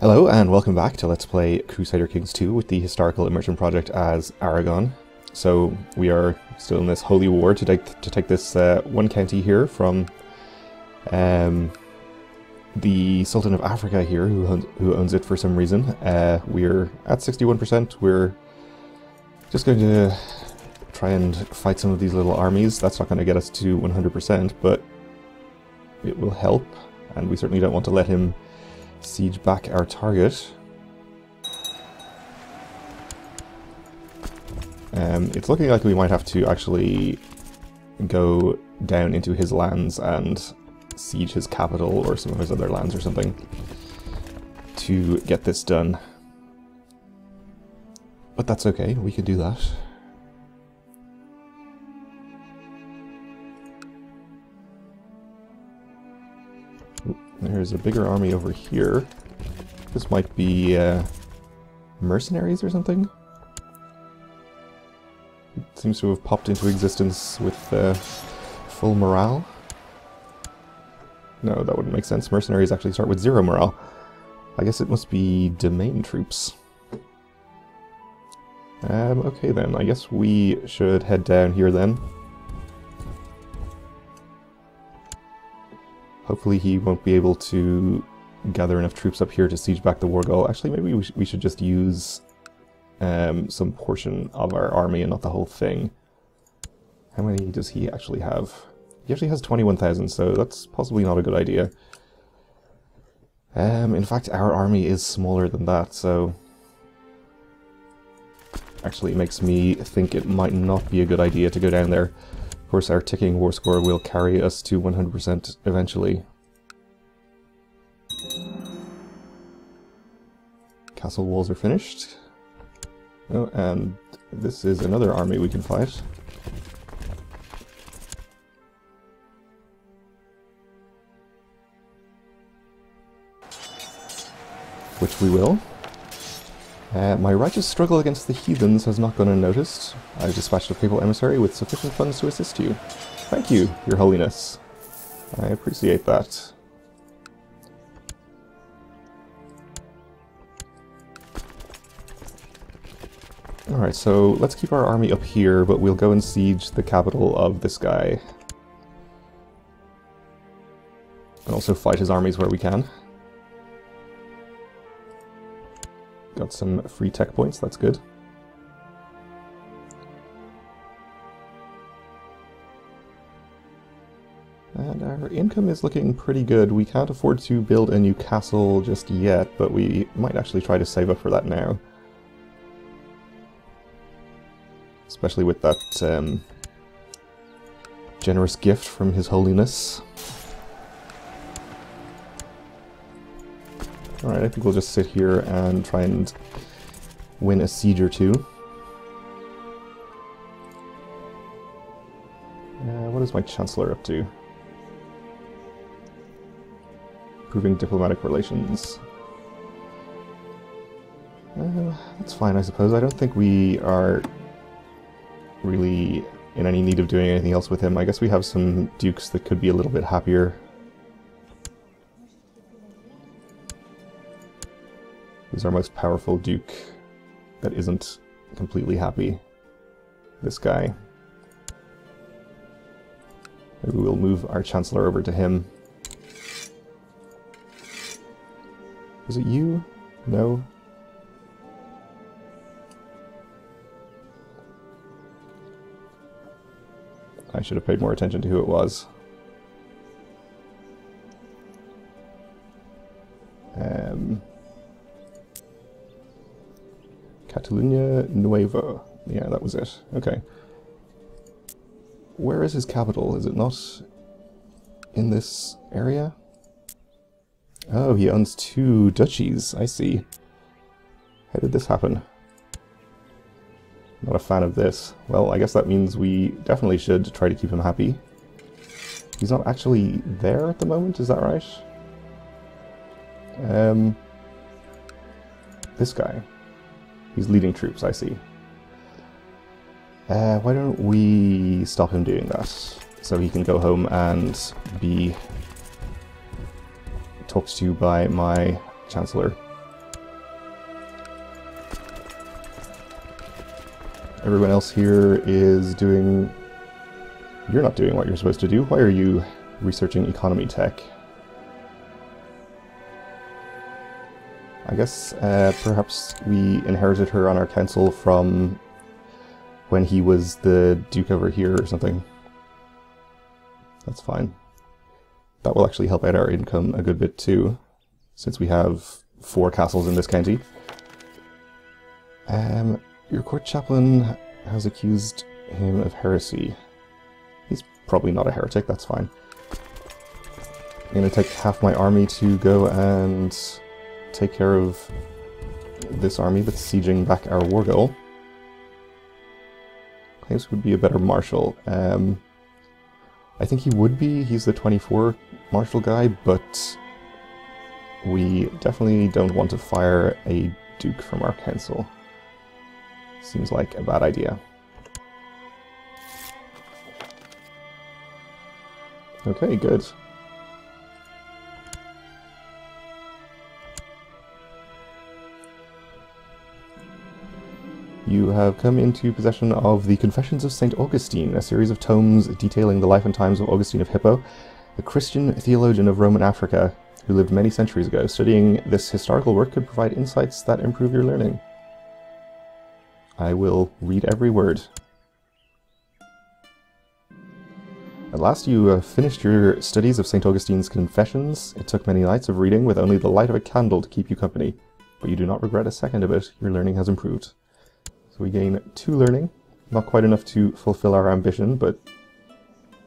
Hello and welcome back to Let's Play Crusader Kings 2 with the Historical Immersion Project as Aragon. So we are still in this holy war to take this one county here from the Sultan of Africa here, who owns it for some reason. We're at 61%. We're just going to try and fight some of these little armies. That's not going to get us to 100%, but it will help, and we certainly don't want to let him siege back our target. It's looking like we might have to actually go down into his lands and siege his capital or some of his other lands or something to get this done. But that's okay, we can do that. There's a bigger army over here. This might be mercenaries or something? It seems to have popped into existence with full morale. No, that wouldn't make sense. Mercenaries actually start with 0 morale. I guess it must be domain troops. Okay then, I guess we should head down here then. Hopefully he won't be able to gather enough troops up here to siege back the war goal. Actually, maybe we should just use some portion of our army and not the whole thing. How many does he actually have? He actually has 21,000, so that's possibly not a good idea. In fact, our army is smaller than that, so actually it makes me think it might not be a good idea to go down there. Of course, our ticking war score will carry us to 100% eventually. Castle walls are finished. Oh, and this is another army we can fight. Which we will. My righteous struggle against the heathens has not gone unnoticed. I've dispatched a papal emissary with sufficient funds to assist you. Thank you, Your Holiness. I appreciate that. Alright, so let's keep our army up here, but we'll go and siege the capital of this guy. And also fight his armies where we can. Got some free tech points, that's good. And our income is looking pretty good. We can't afford to build a new castle just yet, but we might actually try to save up for that now. Especially with that generous gift from His Holiness. Alright, I think we'll just sit here and try and win a siege or two. What is my Chancellor up to? Improving diplomatic relations. That's fine, I suppose. I don't think we are really in any need of doing anything else with him. I guess we have some dukes that could be a little bit happier. Who's our most powerful duke that isn't completely happy? This guy. Maybe we'll move our Chancellor over to him. Is it you? No? I should have paid more attention to who it was. Catalunya Nueva. Yeah, that was it. Okay. Where is his capital? Is it not in this area? Oh, he owns 2 duchies. I see. How did this happen? Not a fan of this. Well, I guess that means we definitely should try to keep him happy. He's not actually there at the moment, is that right? This guy. He's leading troops, I see. Why don't we stop him doing that? So he can go home and be talked to by my Chancellor. everyone else here is doing... You're not doing what you're supposed to do. Why are you researching economy tech? I guess perhaps we inherited her on our council from when he was the duke over here or something. That's fine. That will actually help out our income a good bit too, since we have 4 castles in this county. Your court chaplain has accused him of heresy. He's probably not a heretic, that's fine. I'm going to take half my army to go and take care of this army that's sieging back our war goal. Claims would be a better marshal. I think he would be. He's the 24 marshal guy, but we definitely don't want to fire a duke from our council. Seems like a bad idea. Okay, good. You have come into possession of the Confessions of St. Augustine, a series of tomes detailing the life and times of Augustine of Hippo, a Christian theologian of Roman Africa who lived many centuries ago. Studying this historical work could provide insights that improve your learning. I will read every word. At last you have finished your studies of St. Augustine's Confessions. It took many nights of reading with only the light of a candle to keep you company, but you do not regret a second of it. Your learning has improved. So we gain 2 learning, not quite enough to fulfill our ambition, but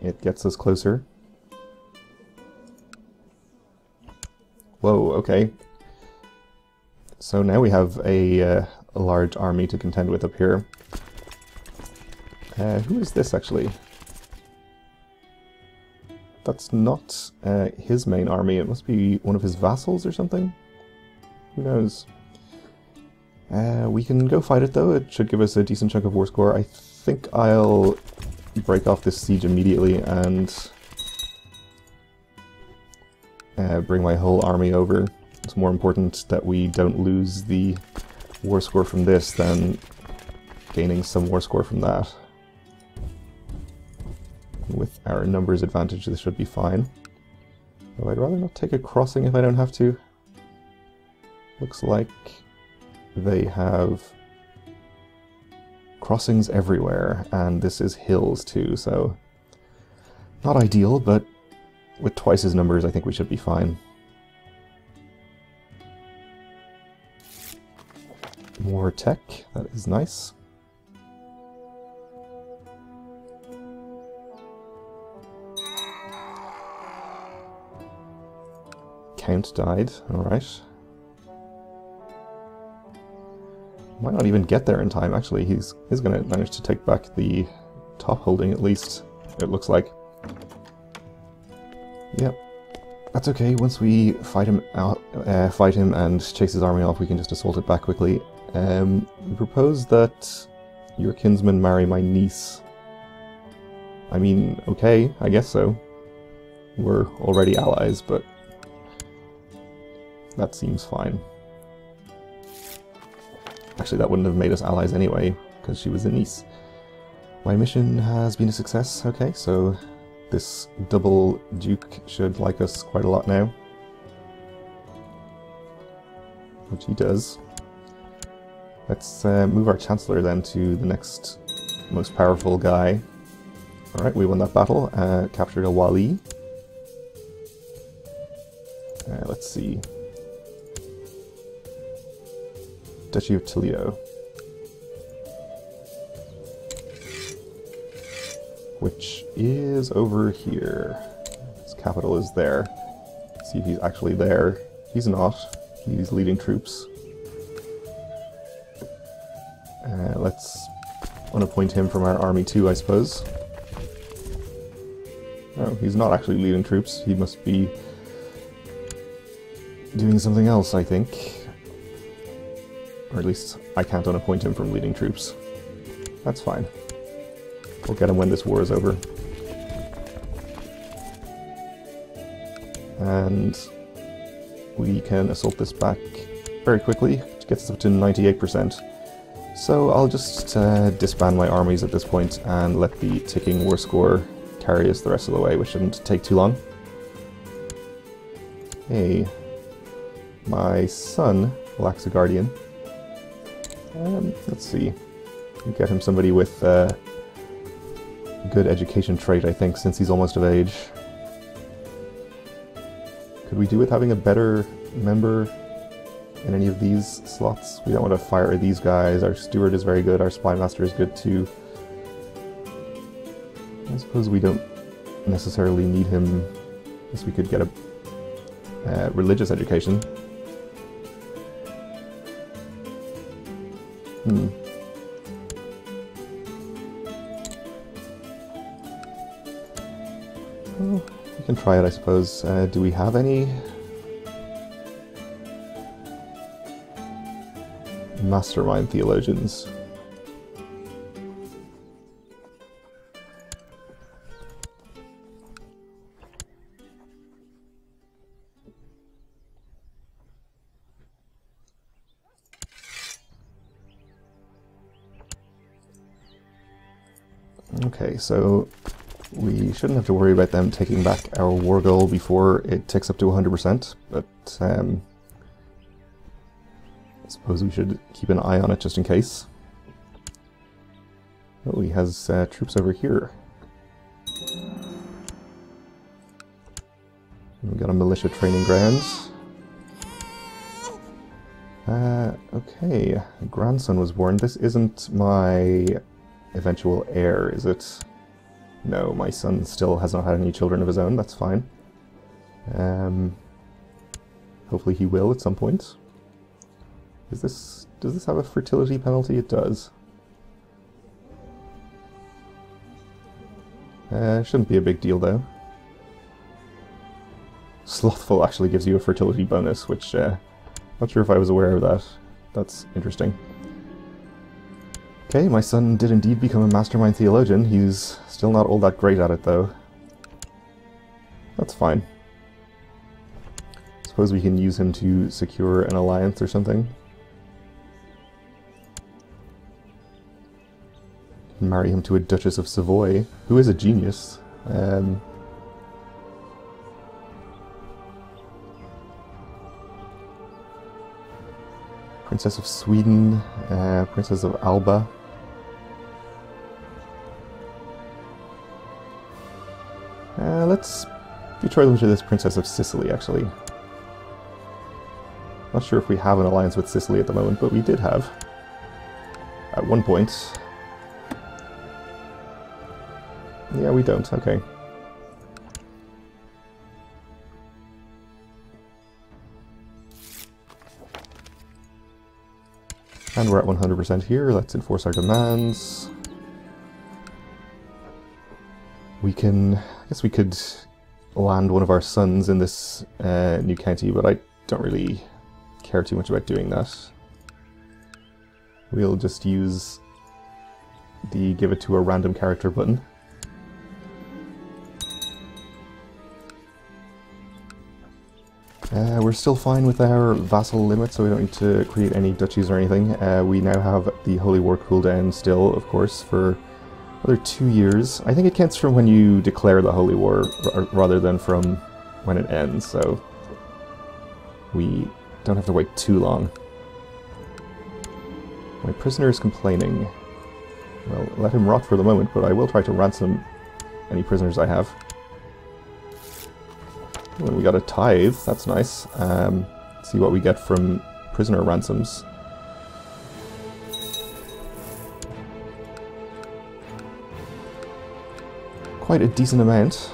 it gets us closer. Whoa, okay. So now we have a large army to contend with up here. Who is this actually? That's not his main army, it must be one of his vassals or something? Who knows? We can go fight it though, it should give us a decent chunk of war score. I think I'll break off this siege immediately and bring my whole army over. It's more important that we don't lose the war score from this than gaining some war score from that. With our numbers advantage, this should be fine. Though I'd rather not take a crossing if I don't have to. Looks like they have crossings everywhere, and this is hills too, so not ideal, but with twice his numbers I think we should be fine. More tech, that is nice. Count died, alright. Might not even get there in time, actually. He's going to manage to take back the top holding, at least, it looks like. Yep. That's okay, once we fight him and chase his army off, we can just assault it back quickly. We propose that your kinsman marry my niece. I mean, okay, I guess so. We're already allies, but that seems fine. Actually, that wouldn't have made us allies anyway, because she was a niece. My mission has been a success. Okay, so this double duke should like us quite a lot now. Which he does. Let's move our Chancellor then to the next most powerful guy. Alright, we won that battle. Captured a Wali. Let's see. Duchy of Toledo. Which is over here. His capital is there. Let's see if he's actually there. He's not. He's leading troops. Let's unappoint him from our army too, I suppose. Oh, he's not actually leading troops. He must be doing something else, I think. Or at least I can't unappoint him from leading troops. That's fine. We'll get him when this war is over. And we can assault this back very quickly, which gets us up to 98%. So I'll just disband my armies at this point and let the ticking war score carry us the rest of the way, which shouldn't take too long. Hey, my son lacks a guardian. Let's see. We get him somebody with a good education trait, I think, since he's almost of age. Could we do with having a better member in any of these slots? We don't want to fire these guys. Our steward is very good. Our spy master is good too. I suppose we don't necessarily need him. I guess we could get a religious education. Well, we can try it, I suppose. Do we have any mastermind theologians? Okay, so we shouldn't have to worry about them taking back our war goal before it ticks up to 100%, but I suppose we should keep an eye on it just in case. Oh, he has troops over here. We've got a militia training ground. Okay, a grandson was born. This isn't my eventual heir, is it? No, my son still has not had any children of his own, that's fine. Hopefully he will at some point. Does this have a fertility penalty? It does. Shouldn't be a big deal though. Slothful actually gives you a fertility bonus, which not sure if I was aware of that. That's interesting. Okay, my son did indeed become a mastermind theologian. He's still not all that great at it, though. That's fine. Suppose we can use him to secure an alliance or something. Marry him to a Duchess of Savoy, who is a genius. Princess of Sweden, Princess of Alba. Let's betroth to this Princess of Sicily, actually. Not sure if we have an alliance with Sicily at the moment, but we did have. At one point. Yeah, we don't, okay. And we're at 100% here. Let's enforce our demands. We can... I guess we could land one of our sons in this new county, but I don't really care too much about doing that. We'll just use the give it to a random character button. We're still fine with our vassal limit, so we don't need to create any duchies or anything. We now have the Holy War cooldown still, of course, for another 2 years. I think it counts from when you declare the Holy War, rather than from when it ends, so we don't have to wait too long. My prisoner is complaining. Well, let him rot for the moment, but I will try to ransom any prisoners I have. Well, we got a tithe, that's nice. See what we get from prisoner ransoms. Quite a decent amount.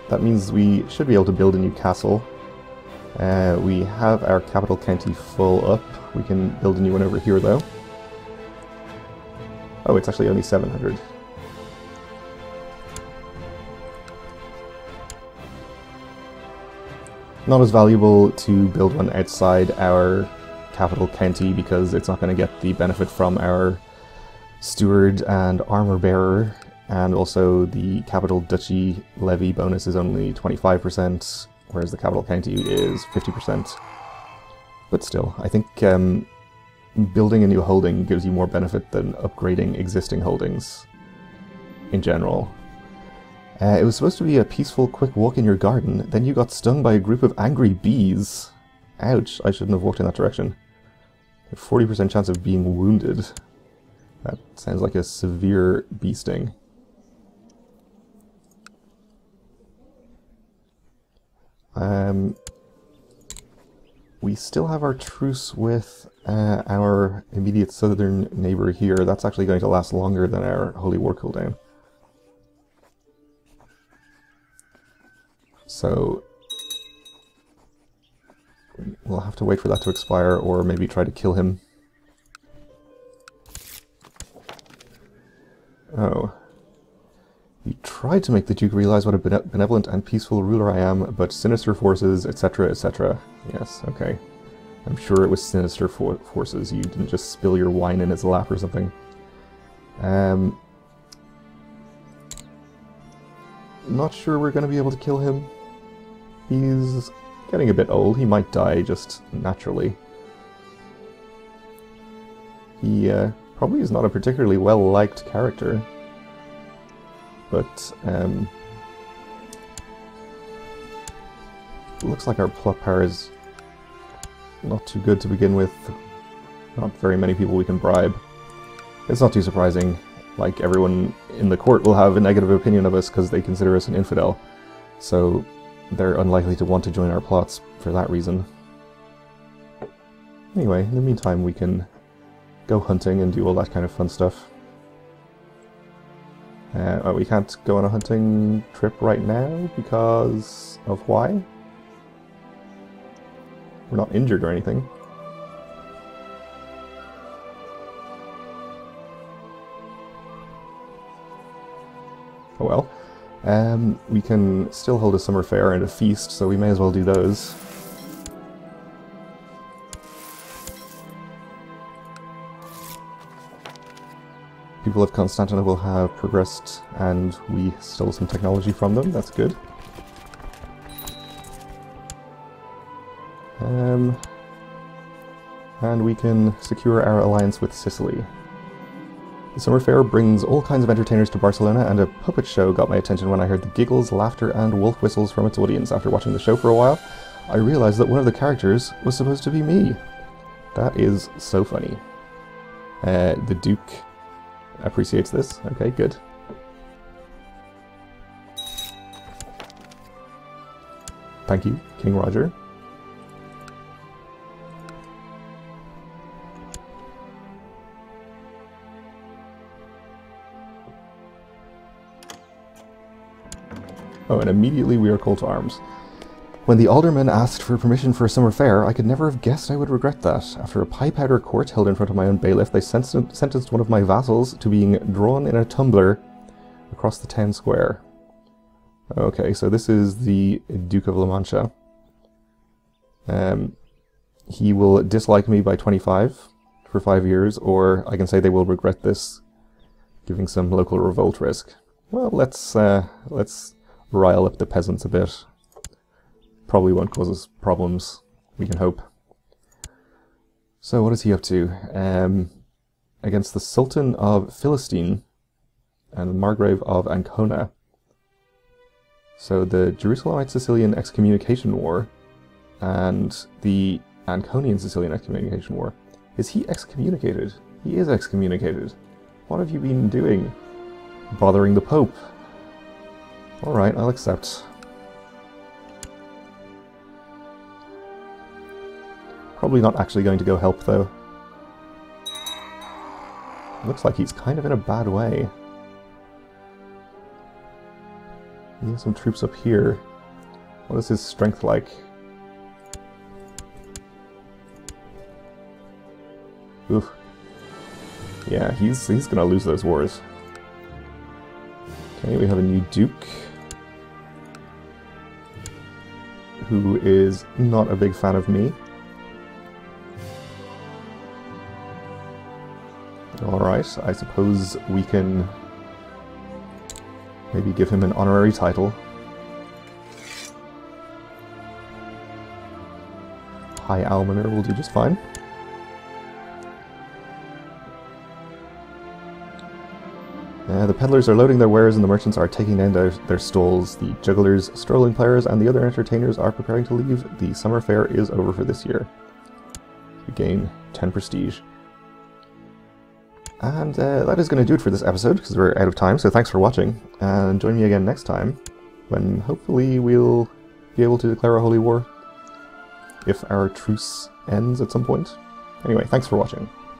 That means we should be able to build a new castle. We have our capital county full up. We can build a new one over here though. Oh, it's actually only 700. Not as valuable to build one outside our capital county because it's not going to get the benefit from our steward and armor bearer, and also the capital duchy levy bonus is only 25%, whereas the capital county is 50%. But still, I think building a new holding gives you more benefit than upgrading existing holdings in general. It was supposed to be a peaceful, quick walk in your garden, then you got stung by a group of angry bees. Ouch, I shouldn't have walked in that direction. A 40% chance of being wounded. That sounds like a severe bee sting. We still have our truce with our immediate southern neighbor here. That's actually going to last longer than our Holy War cooldown. So we'll have to wait for that to expire, or maybe try to kill him. Oh. You tried to make the Duke realize what a benevolent and peaceful ruler I am, but sinister forces, etc., etc. Yes, okay. I'm sure it was sinister forces. You didn't just spill your wine in his lap or something. Not sure we're going to be able to kill him. He's getting a bit old. He might die just naturally. He probably is not a particularly well-liked character. But, looks like our plot power is not too good to begin with. Not very many people we can bribe. It's not too surprising. Like, everyone in the court will have a negative opinion of us because they consider us an infidel. So, they're unlikely to want to join our plots for that reason. Anyway, in the meantime we can go hunting and do all that kind of fun stuff. Oh, we can't go on a hunting trip right now because of why? We're not injured or anything. Oh well. We can still hold a summer fair and a feast, so we may as well do those. People of Constantinople have progressed, and we stole some technology from them. That's good. And we can secure our alliance with Sicily. The summer fair brings all kinds of entertainers to Barcelona, and a puppet show got my attention when I heard the giggles, laughter, and wolf whistles from its audience. After watching the show for a while, I realized that one of the characters was supposed to be me. That is so funny. The Duke appreciates this. Okay, good. Thank you, King Roger. Oh, and immediately we are called to arms. When the alderman asked for permission for a summer fair, I could never have guessed I would regret that. After a pie-powder court held in front of my own bailiff, they sentenced one of my vassals to being drawn in a tumbler across the town square. Okay, so this is the Duke of La Mancha. He will dislike me by 25 for 5 years, or I can say they will regret this, giving some local revolt risk. Well, let's rile up the peasants a bit. Probably won't cause us problems, we can hope. So what is he up to? Against the Sultan of Philistine and the Margrave of Ancona. So the Jerusalemite Sicilian Excommunication War and the Anconian Sicilian Excommunication War. Is he excommunicated? He is excommunicated. What have you been doing? Bothering the Pope. Alright, I'll accept. Probably not actually going to go help, though. Looks like he's kind of in a bad way. He has some troops up here. What is his strength like? Oof. Yeah, he's gonna lose those wars. Okay, we have a new duke, who is not a big fan of me. Alright, I suppose we can maybe give him an honorary title. High Almoner will do just fine. The peddlers are loading their wares and the merchants are taking down their stalls. The jugglers, strolling players, and the other entertainers are preparing to leave. The summer fair is over for this year. We gain 10 prestige. And that is going to do it for this episode, because we're out of time, so thanks for watching. And join me again next time, when hopefully we'll be able to declare a holy war, if our truce ends at some point. Anyway, thanks for watching.